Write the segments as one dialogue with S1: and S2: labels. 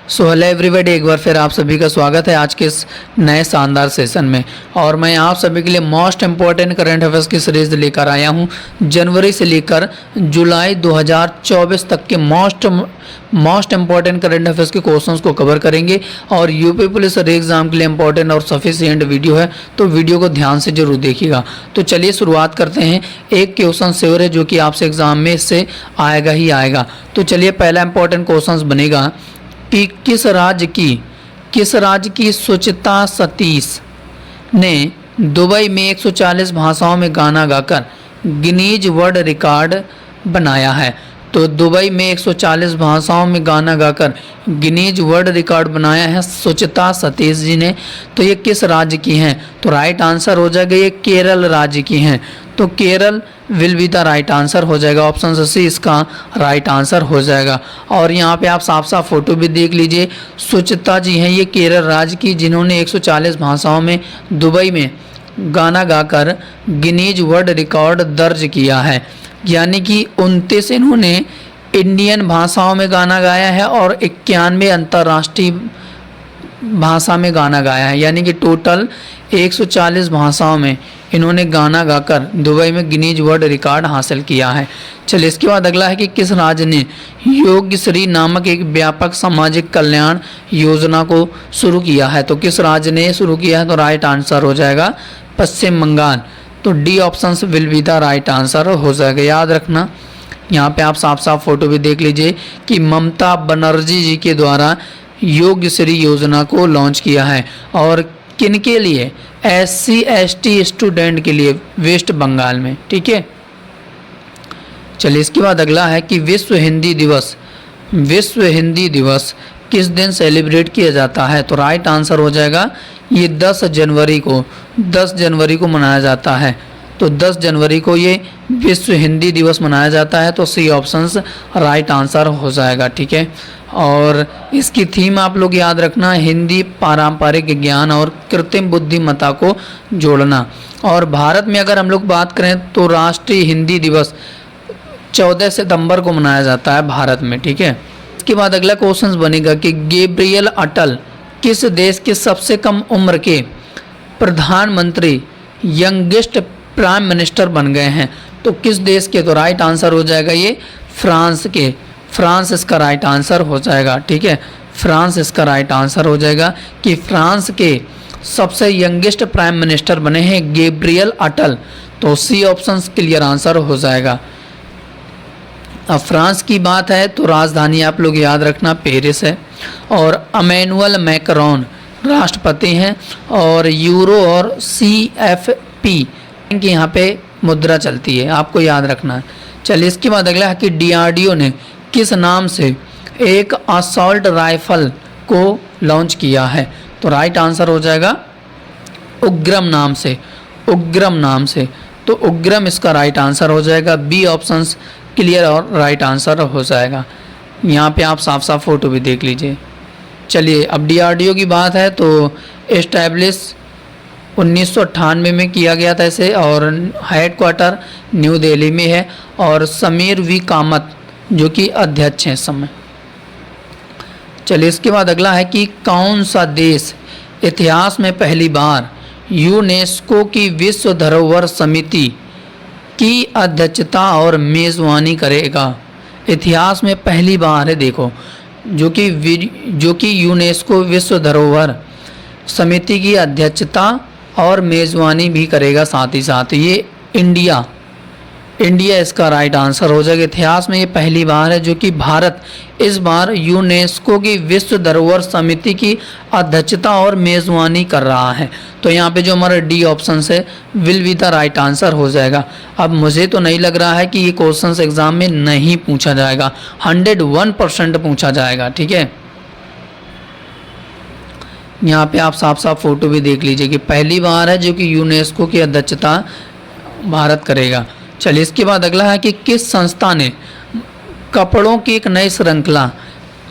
S1: So hello everybody, एक बार फिर आप सभी का स्वागत है आज के इस नए शानदार सेशन में। और मैं आप सभी के लिए मोस्ट इम्पॉर्टेंट करंट अफेयर्स की सीरीज लेकर आया हूं। जनवरी से लेकर जुलाई 2024 तक के मोस्ट इम्पॉर्टेंट करंट अफेयर्स के क्वेश्चंस को कवर करेंगे। और यूपी पुलिस एग्जाम के लिए इम्पॉर्टेंट और सफिशिएंट वीडियो है, तो वीडियो को ध्यान से जरूर देखिएगा। तो चलिए शुरुआत करते हैं। एक क्वेश्चन श्योर है जो कि आपसे एग्जाम में इससे आएगा ही आएगा। तो चलिए, पहला इंपॉर्टेंट क्वेश्चन बनेगा कि किस राज्य की सुचिता सतीश ने दुबई में 140 भाषाओं में गाना गाकर गिनीज वर्ल्ड रिकॉर्ड बनाया है। तो दुबई में 140 भाषाओं में गाना गाकर गिनीज वर्ल्ड रिकॉर्ड बनाया है सुचिता सतीश जी ने। तो ये किस राज्य की हैं? तो राइट आंसर हो जाएगा ये केरल राज्य की हैं। तो Kerala will be the right answer हो जाएगा। ऑप्शन सी इसका राइट आंसर हो जाएगा। और यहाँ पे आप साफ साफ फोटो भी देख लीजिए। सुचिता जी हैं ये केरल राज्य की, जिन्होंने 140 भाषाओं में दुबई में गाना गाकर गिनीज वर्ल्ड रिकॉर्ड दर्ज किया है। यानी कि 29 इन्होंने इंडियन भाषाओं में गाना गाया है और 91 अंतर्राष्ट्रीय भाषा में गाना गाया है। यानी कि टोटल 140 भाषाओं में इन्होंने गाना गाकर दुबई में गिनीज वर्ल्ड रिकॉर्ड हासिल किया है। चलिए, इसके बाद अगला है कि किस राज्य ने योग्यश्री नामक एक व्यापक सामाजिक कल्याण योजना को शुरू किया है? तो किस राज्य ने शुरू किया है? तो राइट आंसर हो जाएगा पश्चिम बंगाल। तो D option will be the right answer हो जाएगा। याद रखना, यहाँ पे आप साफ साफ फोटो भी देख लीजिए कि ममता बनर्जी जी के द्वारा योग्यश्री योजना को लॉन्च किया है। और किन के लिए? SC ST स्टूडेंट के लिए वेस्ट बंगाल में। ठीक है, चलिए इसके बाद अगला है कि विश्व हिंदी दिवस किस दिन सेलिब्रेट किया जाता है? तो राइट आंसर हो जाएगा ये 10 जनवरी को मनाया जाता है। तो 10 जनवरी को ये विश्व हिंदी दिवस मनाया जाता है। तो सी ऑप्शन राइट आंसर हो जाएगा। ठीक है, और इसकी थीम आप लोग याद रखना, हिंदी पारंपरिक ज्ञान और कृत्रिम बुद्धिमत्ता को जोड़ना। और भारत में अगर हम लोग बात करें तो राष्ट्रीय हिंदी दिवस 14 सितंबर को मनाया जाता है भारत में। ठीक है, इसके बाद अगला क्वेश्चन बनेगा कि गैब्रियल अटल किस देश के सबसे कम उम्र के प्रधानमंत्री यंगेस्ट प्राइम मिनिस्टर बन गए हैं? तो किस देश के? तो राइट आंसर हो जाएगा ये फ्रांस के। फ्रांस इसका राइट आंसर हो जाएगा। ठीक है, फ्रांस इसका राइट आंसर हो जाएगा कि फ्रांस के सबसे यंगेस्ट प्राइम मिनिस्टर बने हैं गैब्रियल अटल। तो सी ऑप्शन क्लियर आंसर हो जाएगा। अब फ्रांस की बात है तो राजधानी आप लोग याद रखना पेरिस है। और इमैनुअल मैक्रोन राष्ट्रपति हैं। और यूरो और CFP की यहाँ पे मुद्रा चलती है, आपको याद रखना है। चलिए, इसके बाद अगला है कि DRDO ने किस नाम से एक असॉल्ट राइफल को लॉन्च किया है? तो राइट आंसर हो जाएगा उग्रम नाम से। तो उग्रम इसका राइट आंसर हो जाएगा। बी ऑप्शन क्लियर और राइट आंसर हो जाएगा। यहाँ पे आप साफ साफ फोटो भी देख लीजिए। चलिए, अब DRDO की बात है तो एस्टैब्लिश 1998 में किया गया था इसे, और हेडक्वार्टर न्यू दिल्ली में है। और समीर वी कामत जो कि अध्यक्ष हैं इस समय। चलिए, इसके बाद अगला है कि कौन सा देश इतिहास में पहली बार यूनेस्को की विश्व धरोहर समिति की अध्यक्षता और मेज़बानी करेगा? इतिहास में पहली बार है, देखो, जो कि यूनेस्को विश्व धरोहर समिति की अध्यक्षता और मेज़बानी भी करेगा। साथ ही साथ ये इंडिया इसका राइट आंसर हो जाएगा। इतिहास में ये पहली बार है जो कि भारत इस बार यूनेस्को की विश्व धरोहर समिति की अध्यक्षता और मेज़बानी कर रहा है। तो यहाँ पे जो हमारा डी ऑप्शन है will be the right answer हो जाएगा। अब मुझे तो नहीं लग रहा है कि ये क्वेश्चन एग्जाम में नहीं पूछा जाएगा, 101% पूछा जाएगा। ठीक है, यहाँ पे आप साफ साफ फोटो भी देख लीजिए कि पहली बार है जो कि यूनेस्को की अध्यक्षता भारत करेगा। चलिए, इसके बाद अगला है कि किस संस्था ने कपड़ों की एक नई श्रृंखला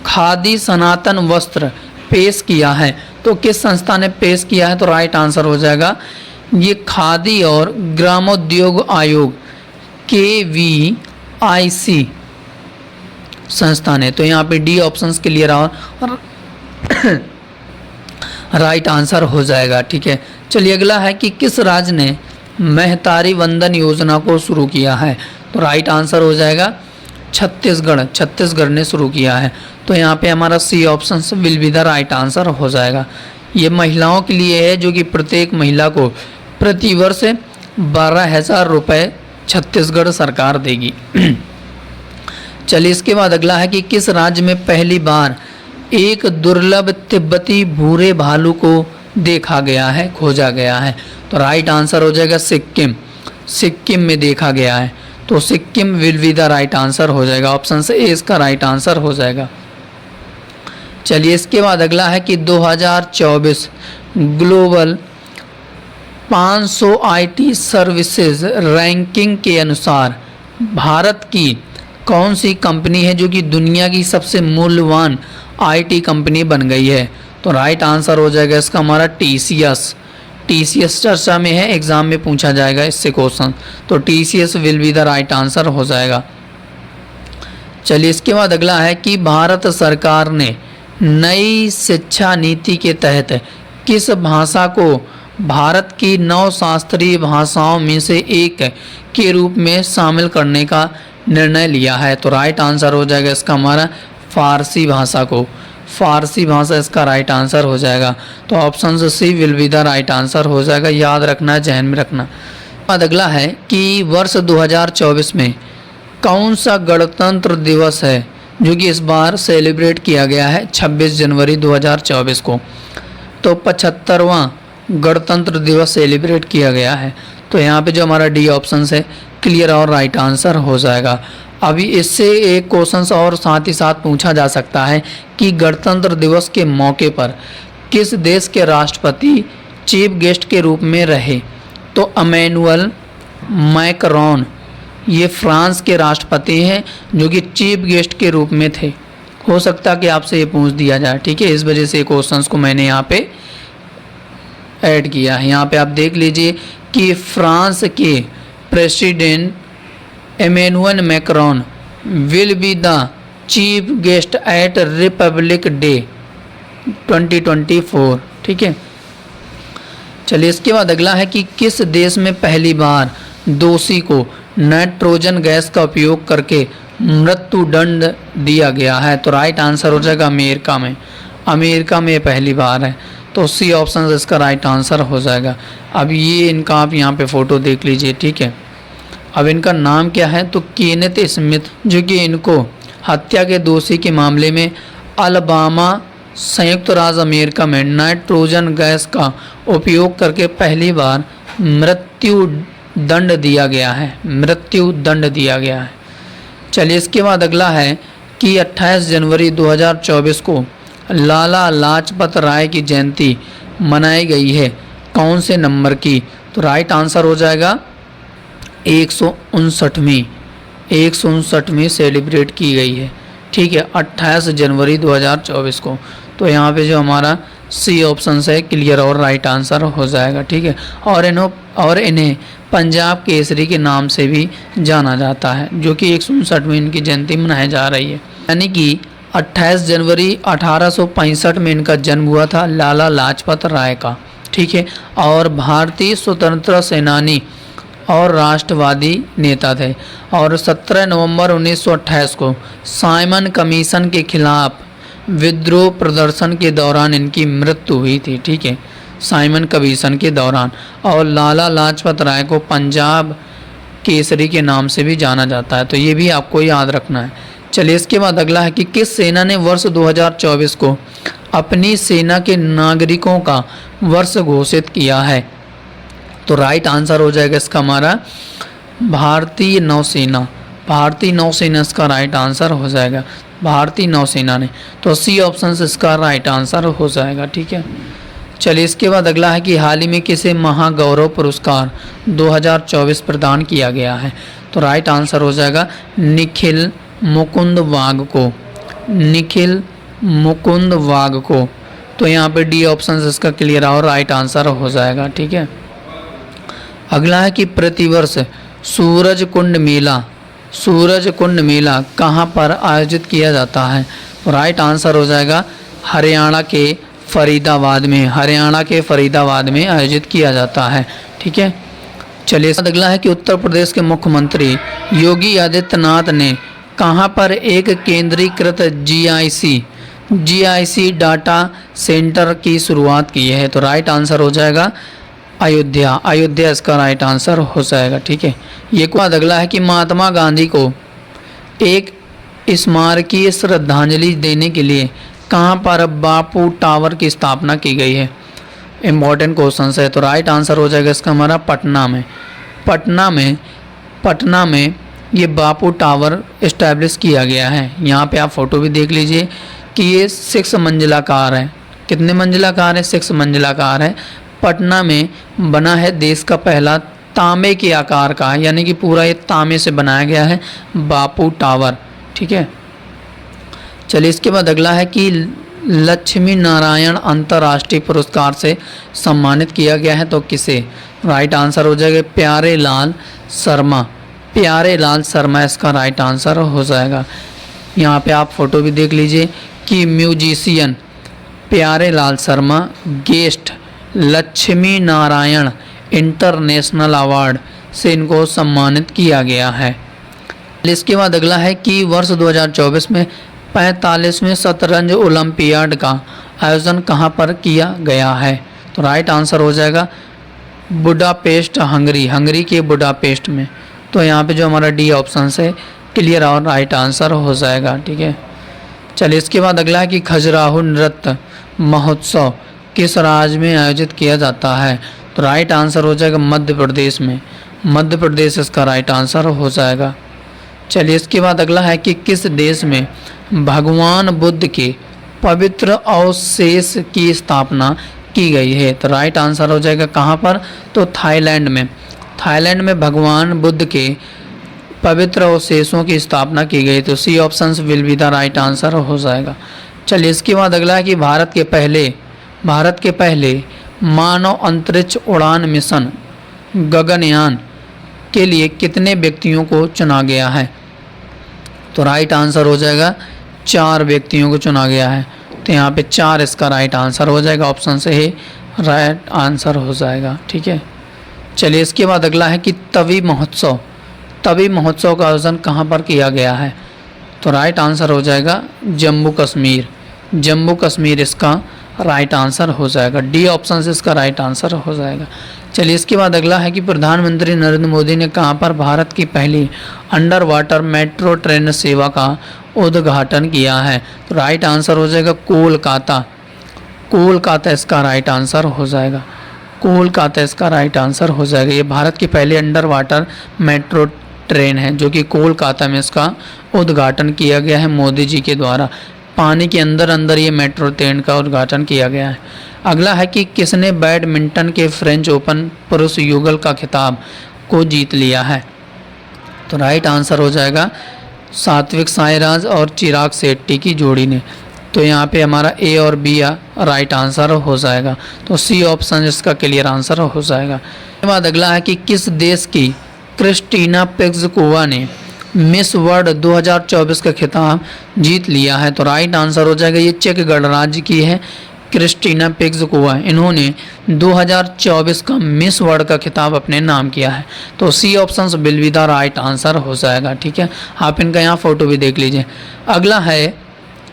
S1: खादी सनातन वस्त्र पेश किया है? तो किस संस्था ने पेश किया है? तो राइट आंसर हो जाएगा ये खादी और ग्रामोद्योग आयोग KVIC संस्था ने। तो यहाँ पे डी ऑप्शन क्लियर और राइट आंसर हो जाएगा। ठीक है, चलिए अगला है कि किस राज्य ने महतारी वंदन योजना को शुरू किया है? तो राइट आंसर हो जाएगा छत्तीसगढ़। छत्तीसगढ़ ने शुरू किया है। तो यहाँ पे हमारा C option will be the right answer हो जाएगा। ये महिलाओं के लिए है, जो कि प्रत्येक महिला को प्रतिवर्ष 12,000 रुपये छत्तीसगढ़ सरकार देगी। चलिए इसके बाद अगला है कि किस राज्य में पहली बार एक दुर्लभ तिब्बती भूरे भालू को देखा गया है, खोजा गया है? तो राइट आंसर हो जाएगा सिक्किम। सिक्किम में देखा गया है, तो Sikkim will be the right answer हो जाएगा। ऑप्शन से ए इसका राइट आंसर हो जाएगा। चलिए इसके बाद अगला है कि 2024 ग्लोबल 500 आईटी सर्विसेज रैंकिंग के अनुसार भारत की कौन सी कंपनी है जो कि दुनिया की सबसे मूल्यवान आईटी कंपनी बन गई है? तो राइट आंसर हो जाएगा इसका हमारा टीसीएस। टीसीएस चर्चा में है, एग्जाम में पूछा जाएगा इससे क्वेश्चन, तो TCS will be the right answer हो जाएगा। चलिए इसके बाद अगला है कि भारत सरकार ने नई शिक्षा नीति के तहत किस भाषा को भारत की 9 शास्त्रीय भाषाओं में से एक के रूप में शामिल करने का निर्णय लिया है? तो राइट आंसर हो जाएगा इसका हमारा फारसी भाषा को। फारसी भाषा इसका राइट आंसर हो जाएगा। तो option C will be the right answer हो जाएगा, याद रखना, जहन में रखना। बाद अगला है कि वर्ष 2024 में कौन सा गणतंत्र दिवस है जो कि इस बार सेलिब्रेट किया गया है 26 जनवरी 2024 को? तो 75वां गणतंत्र दिवस सेलिब्रेट किया गया है। तो यहाँ पे जो हमारा डी ऑप्शन है क्लियर और राइट आंसर हो जाएगा। अभी इससे एक क्वेश्चन और साथ ही साथ पूछा जा सकता है कि गणतंत्र दिवस के मौके पर किस देश के राष्ट्रपति चीफ गेस्ट के रूप में रहे? तो इमैनुअल मैक्रोन, ये फ्रांस के राष्ट्रपति हैं जो कि चीफ गेस्ट के रूप में थे। हो सकता है कि आपसे ये पूछ दिया जाए, ठीक है, इस वजह से क्वेश्चंस को मैंने यहाँ पे ऐड किया है। यहाँ पे आप देख लीजिए कि फ्रांस के president Emmanuel Macron will be the chief guest at Republic Day 2024। ठीक है, चलिए इसके बाद अगला है कि किस देश में पहली बार दोषी को नाइट्रोजन गैस का उपयोग करके मृत्युदंड दिया गया है? तो राइट आंसर हो जाएगा अमेरिका में। अमेरिका में पहली बार है, तो सी ऑप्शन इसका राइट आंसर हो जाएगा। अब ये इनका आप यहाँ पे फ़ोटो देख लीजिए। ठीक है, अब इनका नाम क्या है? तो केनेथ स्मिथ, जो कि इनको हत्या के दोषी के मामले में अलबामा संयुक्त राज्य अमेरिका में नाइट्रोजन गैस का उपयोग करके पहली बार मृत्यु दंड दिया गया है। मृत्यु दंड दिया गया है। चलिए इसके बाद अगला है कि 28 जनवरी 2024 को लाला लाजपत राय की जयंती मनाई गई है कौन से नंबर की? तो राइट आंसर हो जाएगा 159वीं सेलिब्रेट की गई है। ठीक है, 28 जनवरी 2024 को। तो यहाँ पे जो हमारा सी ऑप्शन है क्लियर और राइट आंसर हो जाएगा। ठीक है, और इन्हें पंजाब केसरी के नाम से भी जाना जाता है, जो कि 159वीं इनकी जयंती मनाई जा रही है। यानी कि 28 जनवरी 1865 में इनका जन्म हुआ था, लाला लाजपत राय का। ठीक है, और भारतीय स्वतंत्रता सेनानी और राष्ट्रवादी नेता थे। और 17 नवंबर 1928 को साइमन कमीशन के खिलाफ विद्रोह प्रदर्शन के दौरान इनकी मृत्यु हुई थी। ठीक है, साइमन कमीशन के दौरान। और लाला लाजपत राय को पंजाब केसरी के नाम से भी जाना जाता है, तो ये भी आपको याद रखना है। चलिए इसके बाद अगला है कि किस सेना ने वर्ष 2024 को अपनी सेना के नागरिकों का वर्ष घोषित किया है? तो राइट आंसर हो जाएगा इसका हमारा भारतीय नौसेना। भारतीय नौसेना इसका राइट आंसर हो जाएगा, भारतीय नौसेना ने। तो सी ऑप्शन इसका राइट आंसर हो जाएगा। ठीक है, चलिए इसके बाद अगला है कि हाल ही में किसे महागौरव पुरस्कार 2024 प्रदान किया गया है? तो राइट आंसर हो जाएगा निखिल मुकुंद वाघ को। निखिल मुकुंद वाघ को। तो यहाँ पे डी ऑप्शन इसका क्लियर और राइट आंसर हो जाएगा। ठीक है, अगला है कि प्रतिवर्ष सूरज कुंड मेला कहाँ पर आयोजित किया जाता है? तो राइट आंसर हो जाएगा हरियाणा के फरीदाबाद में, हरियाणा के फरीदाबाद में आयोजित किया जाता है। ठीक है, चलिए अगला है कि उत्तर प्रदेश के मुख्यमंत्री योगी आदित्यनाथ ने कहाँ पर एक केंद्रीकृत जीआईसी डाटा सेंटर की शुरुआत की है? तो राइट आंसर हो जाएगा अयोध्या, अयोध्या इसका राइट आंसर हो जाएगा। ठीक है, ये बाद अगला है कि महात्मा गांधी को एक स्मारकीय श्रद्धांजलि देने के लिए कहाँ पर बापू टावर की स्थापना की गई है? इम्पॉर्टेंट क्वेश्चन है। तो राइट आंसर हो जाएगा इसका हमारा पटना में। पटना में ये बापू टावर इस्टेब्लिश किया गया है। यहाँ पे आप फोटो भी देख लीजिए कि ये 6 मंजिला कार है। कितने मंजिला कार है? 6 मंजिला कार है। पटना में बना है देश का पहला तांबे के आकार का, यानी कि पूरा ये तांबे से बनाया गया है बापू टावर। ठीक है, चलिए इसके बाद अगला है कि लक्ष्मी नारायण अंतर्राष्ट्रीय पुरस्कार से सम्मानित किया गया है तो किसे? राइट आंसर हो जाएगा प्यारे लाल शर्मा, प्यारे लाल शर्मा इसका राइट आंसर हो जाएगा। यहाँ पे आप फोटो भी देख लीजिए कि musician Pyare Lal Sharma guest Lakshmi Narayan international award से इनको सम्मानित किया गया है। इसके बाद अगला है कि वर्ष 2024 में 45वें शतरंज ओलंपियाड का आयोजन कहाँ पर किया गया है? तो राइट आंसर हो जाएगा बुडापेस्ट, हंगरी के बुडापेस्ट में। तो यहाँ पे जो हमारा डी ऑप्शन है क्लियर और राइट आंसर हो जाएगा। ठीक है, चलिए इसके बाद अगला है कि खजुराहो नृत्य महोत्सव किस राज्य में आयोजित किया जाता है? तो राइट आंसर हो जाएगा मध्य प्रदेश में, मध्य प्रदेश इसका राइट आंसर हो जाएगा। चलिए इसके बाद अगला है कि किस देश में भगवान बुद्ध के पवित्र अवशेष की स्थापना की गई है? तो राइट आंसर हो जाएगा कहाँ पर? तो थाईलैंड में, थाईलैंड में भगवान बुद्ध के पवित्र अवशेषों की स्थापना की गई। तो C option will be the right answer हो जाएगा। चलिए इसके बाद अगला है कि भारत के पहले मानव अंतरिक्ष उड़ान मिशन गगनयान के लिए कितने व्यक्तियों को चुना गया है? तो राइट आंसर हो जाएगा 4 व्यक्तियों को चुना गया है। तो यहाँ पे 4 इसका राइट आंसर हो जाएगा, ऑप्शन से ही राइट आंसर हो जाएगा। ठीक है, चलिए इसके बाद अगला है कि तवी महोत्सव का आयोजन कहाँ पर किया गया है? तो राइट आंसर हो जाएगा जम्मू कश्मीर इसका राइट आंसर हो जाएगा। डी ऑप्शन से इसका राइट आंसर हो जाएगा। चलिए इसके बाद अगला है कि प्रधानमंत्री नरेंद्र मोदी ने कहाँ पर भारत की पहली अंडर वाटर मेट्रो ट्रेन सेवा का उद्घाटन किया है? तो राइट आंसर हो जाएगा कोलकाता इसका राइट आंसर हो जाएगा। कोलकाता इसका राइट आंसर हो जाएगा। ये भारत की पहली अंडर वाटर मेट्रो ट्रेन है जो कि कोलकाता में इसका उद्घाटन किया गया है मोदी जी के द्वारा। पानी के अंदर ये मेट्रो ट्रेन का उद्घाटन किया गया है। अगला है कि किसने बैडमिंटन के फ्रेंच ओपन पुरुष युगल का खिताब को जीत लिया है? तो राइट आंसर हो जाएगा सात्विक साईराज और चिराग शेट्टी की जोड़ी ने। तो यहाँ पे हमारा ए और बी राइट आंसर हो जाएगा। तो सी ऑप्शन इसका क्लियर आंसर हो जाएगा। उसके बाद अगला है कि किस देश की क्रिस्टीना पेक्सकोवा ने मिस वर्ल्ड 2024 का खिताब जीत लिया है? तो राइट आंसर हो जाएगा ये चेक गणराज्य की है क्रिस्टीना पेक्सकोवा। इन्होंने 2024 का मिस वर्ल्ड का खिताब अपने नाम किया है। तो C option will be the right answer हो जाएगा। ठीक है, आप इनका यहाँ फोटो भी देख लीजिए। अगला है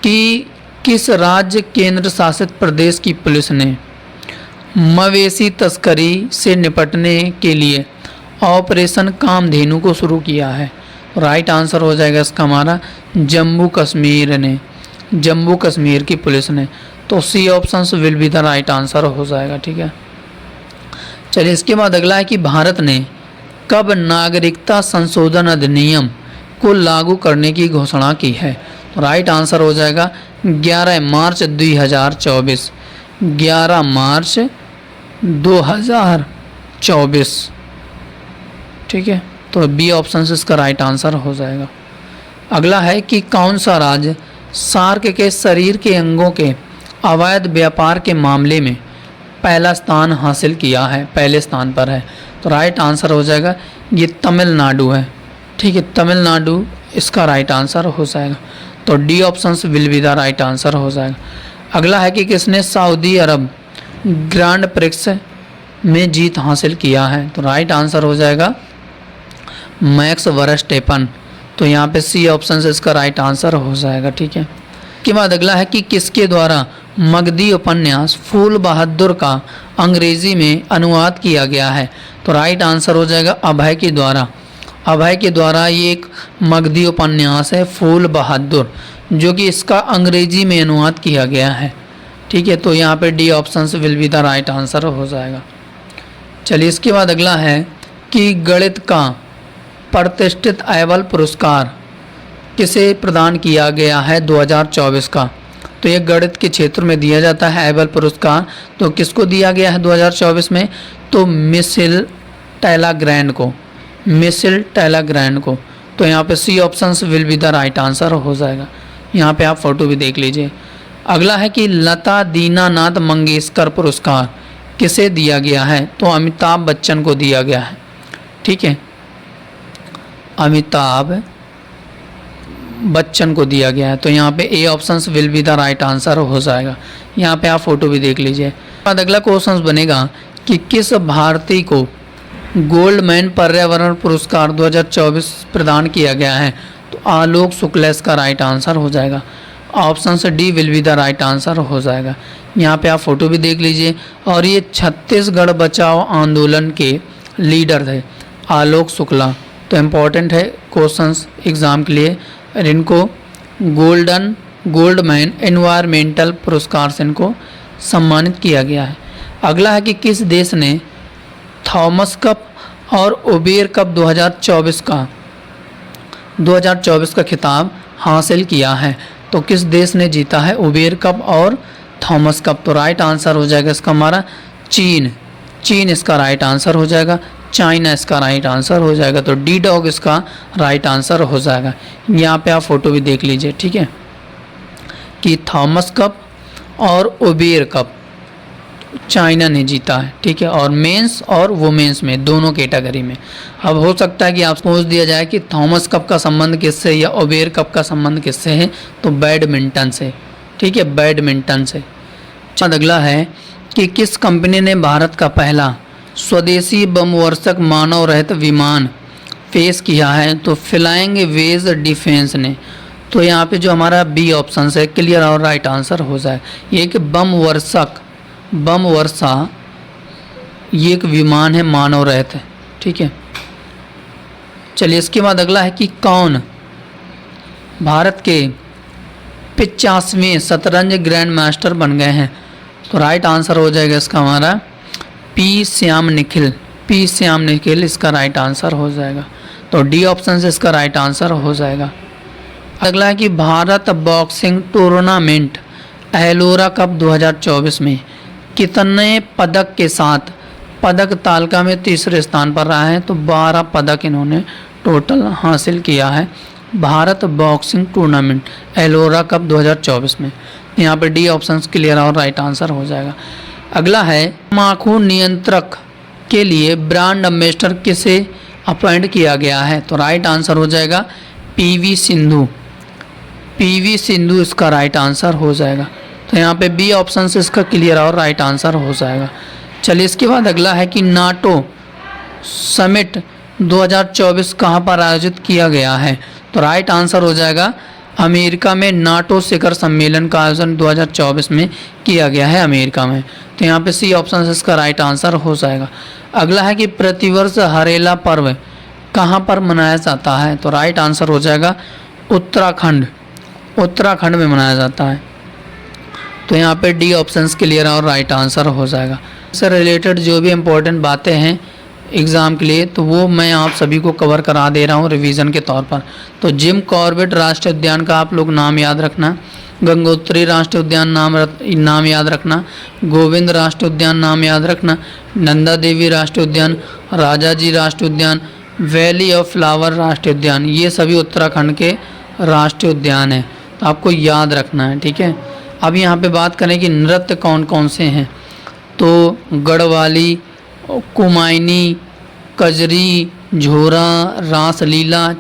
S1: कि किस राज्य केंद्र शासित प्रदेश की पुलिस ने मवेशी तस्करी से निपटने के लिए ऑपरेशन कामधेनु को शुरू किया है? राइट आंसर हो जाएगा इसका हमारा जम्मू कश्मीर की पुलिस ने। तो C option will be the right answer हो जाएगा। ठीक है, चलिए इसके बाद अगला है कि भारत ने कब नागरिकता संशोधन अधिनियम को लागू करने की घोषणा की है? तो राइट आंसर हो जाएगा 11 मार्च 2024, 11 मार्च 2024। ठीक है, तो बी ऑप्शन से इसका राइट आंसर हो जाएगा। अगला है कि कौन सा राज्य सार्क के शरीर के अंगों के अवैध व्यापार के मामले में पहला स्थान हासिल किया है, पहले स्थान पर है? तो राइट आंसर हो जाएगा ये तमिलनाडु है। ठीक है, तमिलनाडु इसका राइट आंसर हो जाएगा। तो D option will be the right answer हो जाएगा। अगला है कि किसने सऊदी अरब ग्रैंड प्रिक्स में जीत हासिल किया है, तो राइट आंसर हो जाएगा मैक्स वर्स्टेपन। तो यहाँ पे सी ऑप्शन से इसका राइट आंसर हो जाएगा। ठीक है, के बाद अगला है कि किसके द्वारा मगधी उपन्यास फूल बहादुर का अंग्रेजी में अनुवाद किया गया है, तो राइट आंसर हो जाएगा अभय के द्वारा। अभय के द्वारा ये एक मगधी उपन्यास है फूल बहादुर, जो कि इसका अंग्रेजी में अनुवाद किया गया है। ठीक है, तो यहाँ पे D option will be the right answer हो जाएगा। चलिए, इसके बाद अगला है कि गणित का प्रतिष्ठित एबल पुरस्कार किसे प्रदान किया गया है 2024 का, तो ये गणित के क्षेत्र में दिया जाता है एबल पुरस्कार। तो किसको दिया गया है 2024 में, तो मिशेल टैलाग्रैंड को, मिशेल टैलाग्रैंड को। तो यहाँ पे C option will be the right answer हो जाएगा। यहाँ पे आप फोटो भी देख लीजिए। अगला है कि लता दीनानाथ मंगेशकर पुरस्कार किसे दिया गया है, तो अमिताभ बच्चन को दिया गया है। ठीक है, अमिताभ बच्चन को दिया गया है। तो यहाँ पे A option will be the right answer हो जाएगा। यहाँ पे आप फोटो भी देख लीजिए। बाद अगला क्वेश्चन बनेगा कि किस भारतीय को गोल्डमैन पर्यावरण पुरस्कार 2024 प्रदान किया गया है, तो आलोक शुक्ला इसका राइट आंसर हो जाएगा। ऑप्शन से D will be the right answer हो जाएगा। यहाँ पे आप फोटो भी देख लीजिए। और ये छत्तीसगढ़ बचाओ आंदोलन के लीडर थे आलोक शुक्ला। तो इम्पॉर्टेंट है क्वेश्चंस एग्ज़ाम के लिए। और इनको गोल्डमैन एनवायरमेंटल पुरस्कार से इनको सम्मानित किया गया है। अगला है कि किस देश ने थॉमस कप और उबेर कप 2024 का खिताब हासिल किया है, तो किस देश ने जीता है उबेर कप और थॉमस कप, तो राइट आंसर हो जाएगा इसका हमारा चीन इसका राइट आंसर हो जाएगा। चाइना इसका राइट आंसर हो जाएगा। तो डी डॉग इसका राइट आंसर हो जाएगा। यहाँ पे आप फोटो भी देख लीजिए। ठीक है, कि थॉमस कप और उबेर कप चाइना ने जीता है। ठीक है, और मेंस और वुमेन्स में दोनों कैटेगरी में। अब हो सकता है कि आपको पूछ दिया जाए कि थॉमस कप का संबंध किससे या उबेर कप का संबंध किससे है, तो बैडमिंटन से। ठीक है, बैडमिंटन से। अगला है कि किस कंपनी ने भारत का पहला स्वदेशी बमवर्षक मानव रहित विमान पेश किया है, तो फ्लाइंग वेज डिफेंस ने। तो यहाँ पे जो हमारा बी ऑप्शन है क्लियर और राइट आंसर हो जाए। ये कि बमवर्षा ये एक विमान है मानव रहित है। ठीक है, चलिए इसके बाद अगला है कि कौन भारत के 50वें शतरंज ग्रैंड मास्टर बन गए हैं, तो राइट आंसर हो जाएगा इसका हमारा पी श्याम निखिल इसका राइट आंसर हो जाएगा। तो डी ऑप्शन से इसका राइट आंसर हो जाएगा। अगला है कि Bharat boxing tournament Ellora cup 2024 में कितने पदक के साथ पदक तालिका में तीसरे स्थान पर रहा है, तो 12 पदक इन्होंने टोटल हासिल किया है Bharat boxing tournament Ellora cup 2024 में। यहाँ पर डी ऑप्शन क्लियर और राइट आंसर हो जाएगा। अगला है तम्बाकू नियंत्रक के लिए ब्रांड एम्बेसडर किसे अपॉइंट किया गया है, तो राइट आंसर हो जाएगा पीवी सिंधु इसका राइट आंसर हो जाएगा। तो यहाँ पे बी ऑप्शन से इसका क्लियर और राइट आंसर हो जाएगा। चलिए इसके बाद अगला है कि नाटो समिट 2024 कहाँ पर आयोजित किया गया है, तो राइट आंसर हो जाएगा अमेरिका में। नाटो शिखर सम्मेलन का आयोजन 2024 में किया गया है अमेरिका में। तो यहाँ पे सी ऑप्शन से इसका राइट आंसर हो जाएगा। अगला है कि प्रतिवर्ष हरेला पर्व कहाँ पर मनाया जाता है, तो राइट आंसर हो जाएगा उत्तराखंड में मनाया जाता है। तो यहाँ पे डी ऑप्शन क्लियर और राइट आंसर हो जाएगा। इससे रिलेटेड जो भी इम्पोर्टेंट बातें हैं एग्ज़ाम के लिए, तो वो मैं आप सभी को कवर करा दे रहा हूँ रिवीजन के तौर पर। तो जिम कॉर्बेट राष्ट्रीय उद्यान का आप लोग नाम याद रखना, गंगोत्री राष्ट्रीय उद्यान नाम याद रखना, गोविंद राष्ट्रीय उद्यान नाम याद रखना, नंदा देवी राष्ट्रीय उद्यान, राजा जी राष्ट्रीय उद्यान, वैली ऑफ फ्लावर राष्ट्रीय उद्यान, ये सभी उत्तराखंड के राष्ट्रीय उद्यान हैं, तो आपको याद रखना है। ठीक है, अब यहाँ पे बात करें कि नृत्य कौन कौन से हैं, तो गढ़वाली, कुमायूनी, कजरी, झोरा, रासलीला,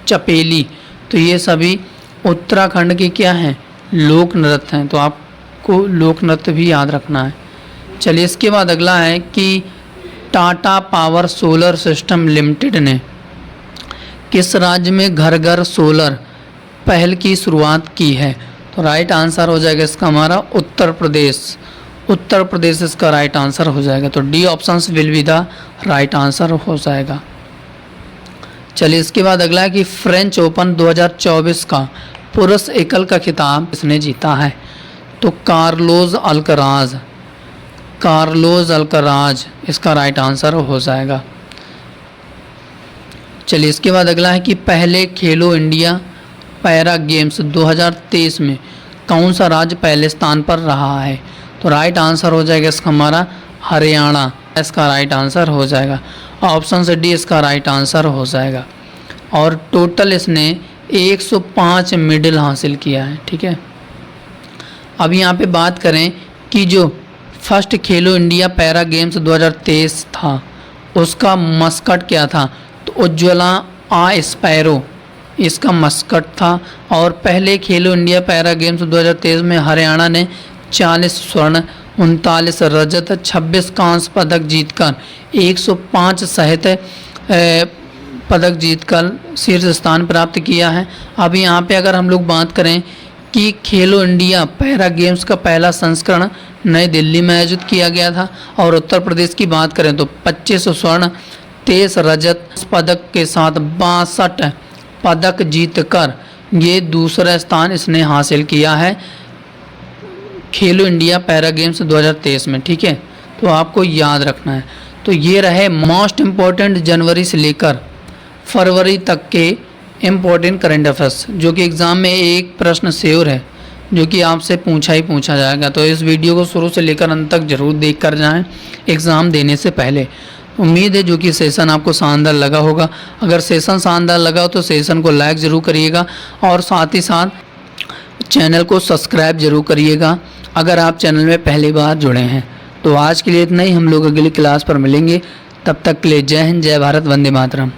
S1: चपेली, तो ये सभी उत्तराखंड के क्या हैं, लोक नृत्य हैं। तो आप आपको लोक नृत्य भी याद रखना है। चलिए इसके बाद अगला है कि Tata power solar system limited ने किस राज्य में घर घर सोलर पहल की शुरुआत की है? तो राइट आंसर हो जाएगा इसका हमारा उत्तर प्रदेश। उत्तर प्रदेश इसका राइट आंसर हो जाएगा। तो D option will be the right answer हो जाएगा। चलिए इसके बाद अगला है कि फ्रेंच ओपन 2024 का पुरुष एकल का खिताब किसने जीता है? तो कार्लोस अल्कराज। कार्लोस अल्कराज इसका राइट आंसर हो जाएगा। चलिए इसके बाद अगला है कि पहले खेलो इंडिया पैरा गेम्स 2023 में कौन सा राज्य पहले स्थान पर रहा है? तो राइट आंसर हो जाएगा इसका हमारा हरियाणा इसका राइट आंसर हो जाएगा। ऑप्शन से डी इसका राइट आंसर हो जाएगा। और टोटल इसने 105 मेडल हासिल किया है। ठीक है, अब यहाँ पे बात करें कि जो फर्स्ट खेलो इंडिया पैरा गेम्स 2023 था उसका मस्कट क्या था? तो उज्ज्वला स्पैरो इसका मस्कट था। और पहले खेलो इंडिया पैरा गेम्स 2023 में हरियाणा ने 40 स्वर्ण 39 रजत 26 कांस्य पदक जीतकर 105 सहित पदक जीतकर शीर्ष स्थान प्राप्त किया है। अब यहाँ पे अगर हम लोग बात करें कि खेलो इंडिया पैरा गेम्स का पहला संस्करण नई दिल्ली में आयोजित किया गया था। और उत्तर प्रदेश की बात करें तो 25 स्वर्ण 23 रजत पदक के साथ 62 पदक जीतकर ये दूसरा स्थान इसने हासिल किया है खेलो इंडिया पैरा गेम्स 2023 में। ठीक है, तो आपको याद रखना है। तो ये रहे मोस्ट इम्पोर्टेंट जनवरी से लेकर फरवरी तक के इम्पोर्टेंट करंट अफेयर्स जो कि एग्ज़ाम में एक प्रश्न श्योर है जो कि आपसे पूछा जाएगा। तो इस वीडियो को शुरू से लेकर अंत तक जरूर देख कर जाएँ एग्ज़ाम देने से पहले। उम्मीद है जो कि सेशन आपको शानदार लगा होगा। अगर सेशन शानदार लगा हो तो सेशन को लाइक ज़रूर करिएगा और साथ ही साथ चैनल को सब्सक्राइब जरूर करिएगा अगर आप चैनल में पहली बार जुड़े हैं। तो आज के लिए इतना ही, हम लोग अगली क्लास पर मिलेंगे। तब तक के लिए जय हिंद, जय भारत, वंदे मातरम।